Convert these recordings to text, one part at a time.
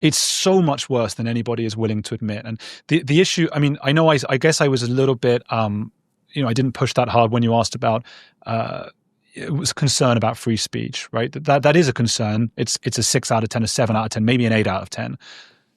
It's so much worse than anybody is willing to admit. And the issue, I mean, I know I guess I was a little bit, I didn't push that hard when you asked about, it was concern about free speech, right? That is a concern. It's a 6 out of 10, a 7 out of 10, maybe an 8 out of 10.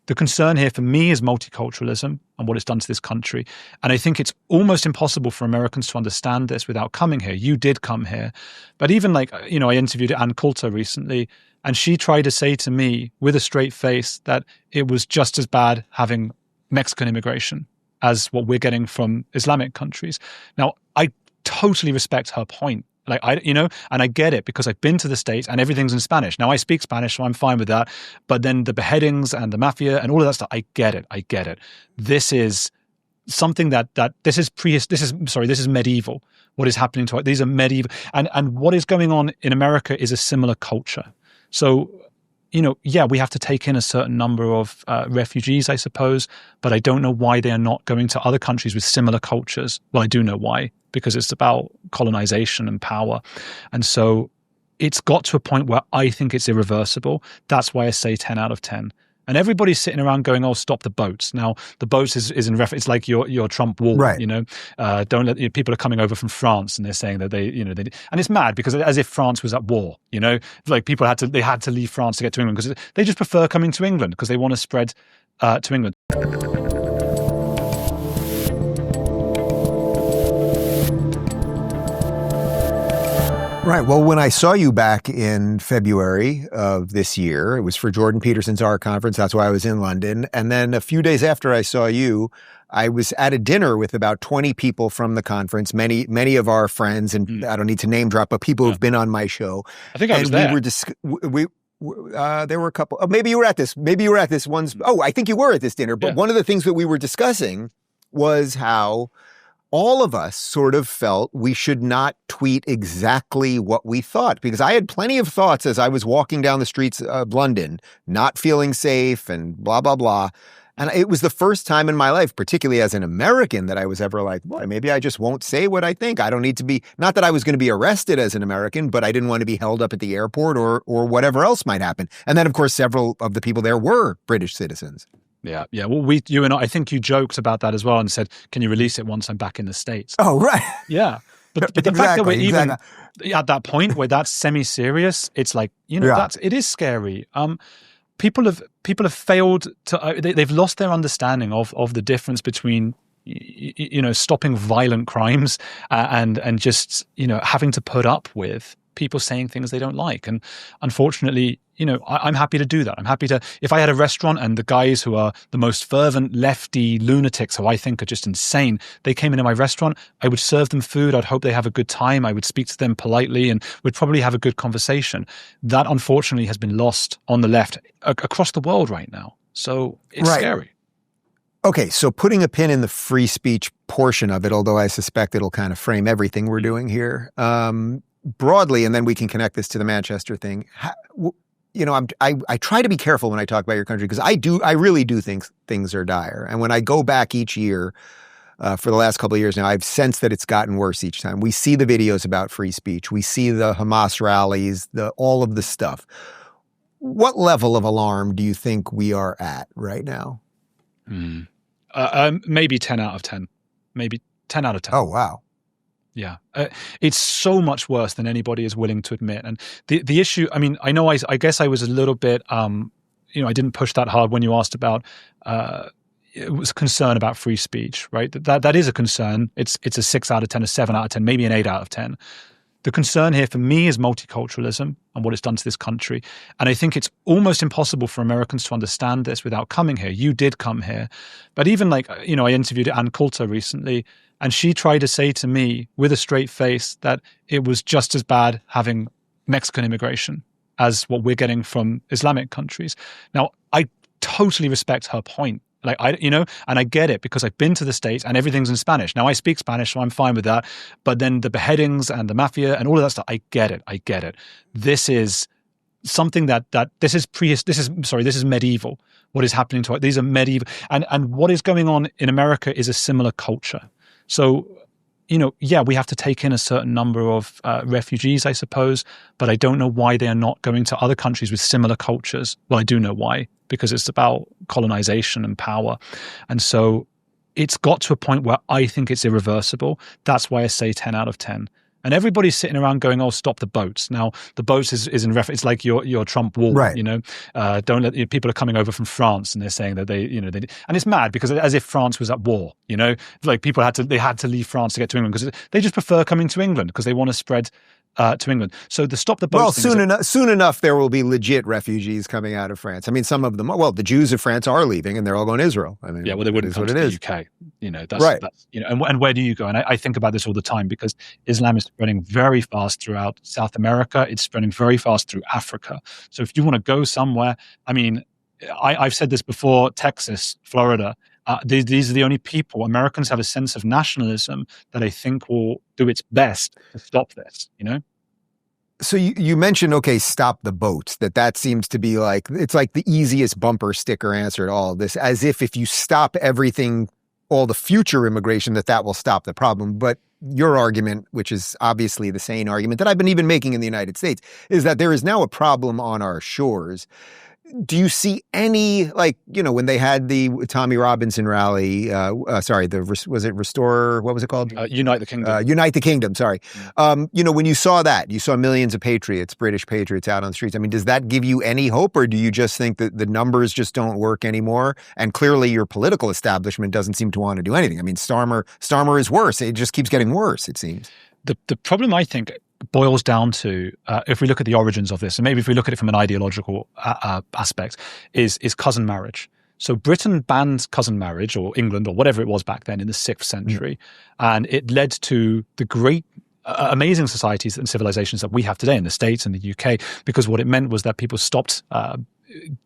The concern here for me is multiculturalism and what it's done to this country. And I think it's almost impossible for Americans to understand this without coming here. You did come here. But even I interviewed Ann Coulter recently, and she tried to say to me with a straight face that it was just as bad having Mexican immigration as what we're getting from Islamic countries. Now, I totally respect her point. And I get it because I've been to the States and everything's in Spanish. Now I speak Spanish, so I'm fine with that. But then the beheadings and the mafia and all of that stuff, I get it. This is something this is medieval. What is happening to these are medieval, and what is going on in America is a similar culture. So, we have to take in a certain number of refugees, I suppose, but I don't know why they are not going to other countries with similar cultures. Well, I do know why, because it's about colonization and power. And so it's got to a point where I think it's irreversible. That's why I say 10 out of 10. And everybody's sitting around going, "Oh, stop the boats." Now, the boats is in reference. It's like your Trump wall, right? Don't let people are coming over from France, and they're saying that they and it's mad because as if France was at war. Like people had to leave France to get to England because they just prefer coming to England because they want to spread to England. Right. Well, when I saw you back in February of this year, it was for Jordan Peterson's R conference. That's why I was in London. And then a few days after I saw you, I was at a dinner with about 20 people from the conference, many of our friends, and I don't need to name drop, but people who've been on my show. I think I was there. There were a couple. Oh, maybe you were at this. Maybe you were at this one. Oh, I think you were at this dinner. But one of the things that we were discussing was how all of us sort of felt we should not tweet exactly what we thought, because I had plenty of thoughts as I was walking down the streets of London, not feeling safe and blah, blah, blah. And it was the first time in my life, particularly as an American, that I was ever like, boy, maybe I just won't say what I think. I don't need to be, not that I was going to be arrested as an American, but I didn't want to be held up at the airport or whatever else might happen. And then, of course, several of the people there were British citizens. Yeah. Well, you and I think you joked about that as well and said, "Can you release it once I'm back in the States?" Oh, right. Yeah. But the fact that we're even at that point where that's semi-serious, it's like, it is scary. People have failed to, they've lost their understanding of the difference between, stopping violent crimes and just, having to put up with people saying things they don't like. And unfortunately, I'm happy to do that. I'm happy to, if I had a restaurant and the guys who are the most fervent lefty lunatics who I think are just insane, they came into my restaurant, I would serve them food. I'd hope they have a good time. I would speak to them politely and would probably have a good conversation. That unfortunately has been lost on the left across the world right now. So it's scary. Okay, so putting a pin in the free speech portion of it, although I suspect it'll kind of frame everything we're doing here, broadly, and then we can connect this to the Manchester thing. I try to be careful when I talk about your country because I really do think things are dire. And when I go back each year, for the last couple of years now, I've sensed that it's gotten worse each time. We see the videos about free speech. We see the Hamas rallies, all of the stuff. What level of alarm do you think we are at right now? Maybe 10 out of 10. Maybe 10 out of 10. Oh, wow. Yeah. It's so much worse than anybody is willing to admit. And the issue, I mean, I know I guess I was a little bit, I didn't push that hard when you asked about, it was concern about free speech, right? That is a concern. It's a 6 out of 10, a 7 out of 10, maybe an 8 out of 10. The concern here for me is multiculturalism and what it's done to this country. And I think it's almost impossible for Americans to understand this without coming here. You did come here. But even I interviewed Ann Coulter recently, and she tried to say to me with a straight face that it was just as bad having Mexican immigration as what we're getting from Islamic countries. Now, I totally respect her point. And I get it because I've been to the States and everything's in Spanish. Now I speak Spanish, so I'm fine with that. But then the beheadings and the mafia and all of that stuff, I get it. This is something this is medieval. What is happening to these are medieval, and what is going on in America is a similar culture. So, we have to take in a certain number of refugees, I suppose, but I don't know why they are not going to other countries with similar cultures. Well, I do know why, because it's about colonization and power. And so it's got to a point where I think it's irreversible. That's why I say 10 out of 10. And everybody's sitting around going, "Oh, stop the boats." Now, the boats is in reference. It's like your Trump wall, right. Don't let people are coming over from France, and they're saying that they and it's mad because as if France was at war, like people had to leave France to get to England because they just prefer coming to England because they want to spread to England. So the stop the boats. Well, soon enough, there will be legit refugees coming out of France. I mean, some of them. Well, the Jews of France are leaving, and they're all going to Israel. I mean, yeah, well, they wouldn't come to the UK. That's right. That's, and where do you go? And I think about this all the time because Islam is spreading very fast throughout South America. It's spreading very fast through Africa. So if you want to go somewhere, I mean, I've said this before: Texas, Florida. These are the only people. Americans have a sense of nationalism that I think will do its best to stop this, So you mentioned, okay, stop the boats, that seems to be like, it's like the easiest bumper sticker answer to all of this, as if you stop everything, all the future immigration, that will stop the problem. But your argument, which is obviously the same argument that I've been even making in the United States, is that there is now a problem on our shores. Do you see any, when they had the Tommy Robinson rally, was it Restore, what was it called? Unite the Kingdom. Unite the Kingdom, sorry. When you saw that, you saw millions of patriots, British patriots out on the streets. I mean, does that give you any hope, or do you just think that the numbers just don't work anymore? And clearly your political establishment doesn't seem to want to do anything. I mean, Starmer is worse. It just keeps getting worse, it seems. The problem, I think, boils down to, if we look at the origins of this, and maybe if we look at it from an ideological aspect, is cousin marriage. So Britain banned cousin marriage, or England, or whatever it was back then in the 6th century, and it led to the great amazing societies and civilizations that we have today in the States and the UK, because what it meant was that people stopped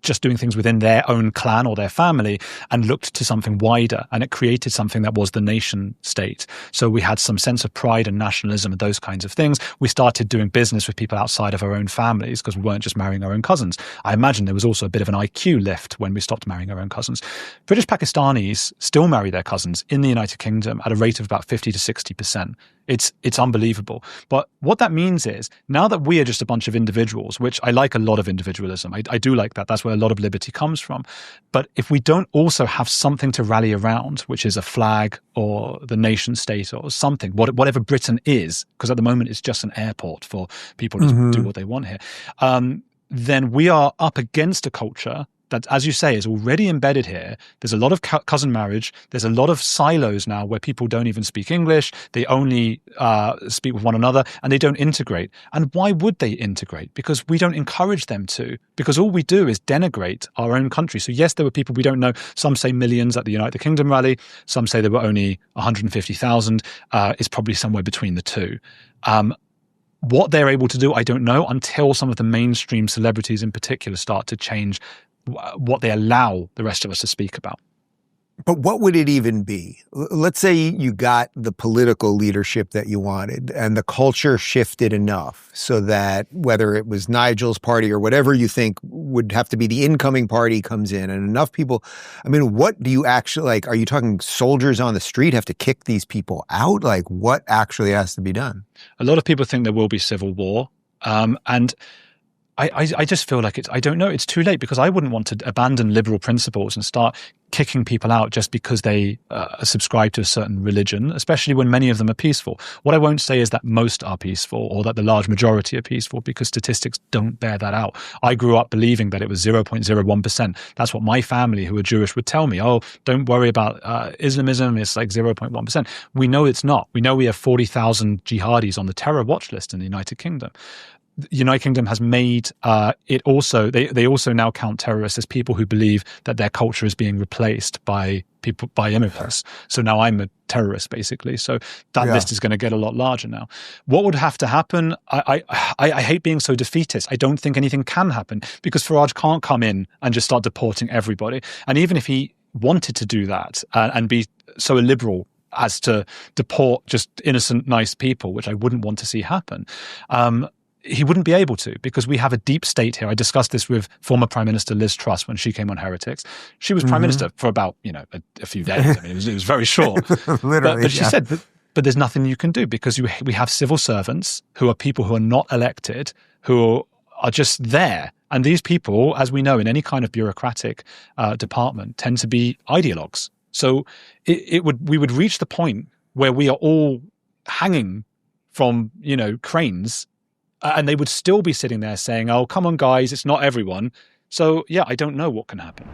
just doing things within their own clan or their family and looked to something wider, and it created something that was the nation state. So we had some sense of pride and nationalism and those kinds of things. We started doing business with people outside of our own families because we weren't just marrying our own cousins. I imagine there was also a bit of an IQ lift when we stopped marrying our own cousins. British Pakistanis still marry their cousins in the United Kingdom at a rate of about 50 to 60%. It's unbelievable. But what that means is, now that we are just a bunch of individuals, which I like a lot of individualism, I do like that. That's where a lot of liberty comes from. But if we don't also have something to rally around, which is a flag or the nation state or something, whatever Britain is, because at the moment it's just an airport for people to do what they want here, then we are up against a culture that, as you say, is already embedded here. There's a lot of cousin marriage. There's a lot of silos now where people don't even speak English. They only speak with one another, and they don't integrate. And why would they integrate? Because we don't encourage them to. Because all we do is denigrate our own country. So yes, there were people we don't know. Some say millions at the United Kingdom rally. Some say there were only 150,000. It's probably somewhere between the two. What they're able to do, I don't know, until some of the mainstream celebrities in particular start to change what they allow the rest of us to speak about. But what would it even be? Let's say you got the political leadership that you wanted and the culture shifted enough so that whether it was Nigel's party or whatever you think would have to be the incoming party comes in, and enough people, I mean, what do you actually, are you talking soldiers on the street have to kick these people out? What actually has to be done? A lot of people think there will be civil war. And I just feel like I don't know, it's too late, because I wouldn't want to abandon liberal principles and start kicking people out just because they subscribe to a certain religion, especially when many of them are peaceful. What I won't say is that most are peaceful or that the large majority are peaceful, because statistics don't bear that out. I grew up believing that it was 0.01%. That's what my family, who are Jewish, would tell me. Oh, don't worry about Islamism. It's like 0.1%. We know it's not. We know we have 40,000 jihadis on the terror watch list in the United Kingdom. The United Kingdom has made it also, they also now count terrorists as people who believe that their culture is being replaced by immigrants. So now I'm a terrorist, basically. So that list is going to get a lot larger now. What would have to happen? I hate being so defeatist. I don't think anything can happen, because Farage can't come in and just start deporting everybody. And even if he wanted to do that and be so illiberal as to deport just innocent, nice people, which I wouldn't want to see happen, he wouldn't be able to, because we have a deep state here. I discussed this with former Prime Minister Liz Truss when she came on Heretics. She was Prime Minister for about, a few days. I mean, it was very short. Literally, but she said, but there's nothing you can do, because we have civil servants who are people who are not elected, who are just there. And these people, as we know, in any kind of bureaucratic department, tend to be ideologues. So we would reach the point where we are all hanging from, cranes, and they would still be sitting there saying, oh, come on, guys, it's not everyone. So, yeah, I don't know what can happen.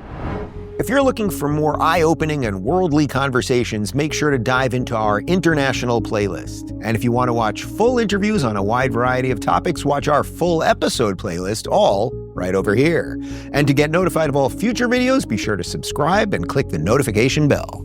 If you're looking for more eye-opening and worldly conversations, make sure to dive into our international playlist. And if you want to watch full interviews on a wide variety of topics, watch our full episode playlist, all right over here. And to get notified of all future videos, be sure to subscribe and click the notification bell.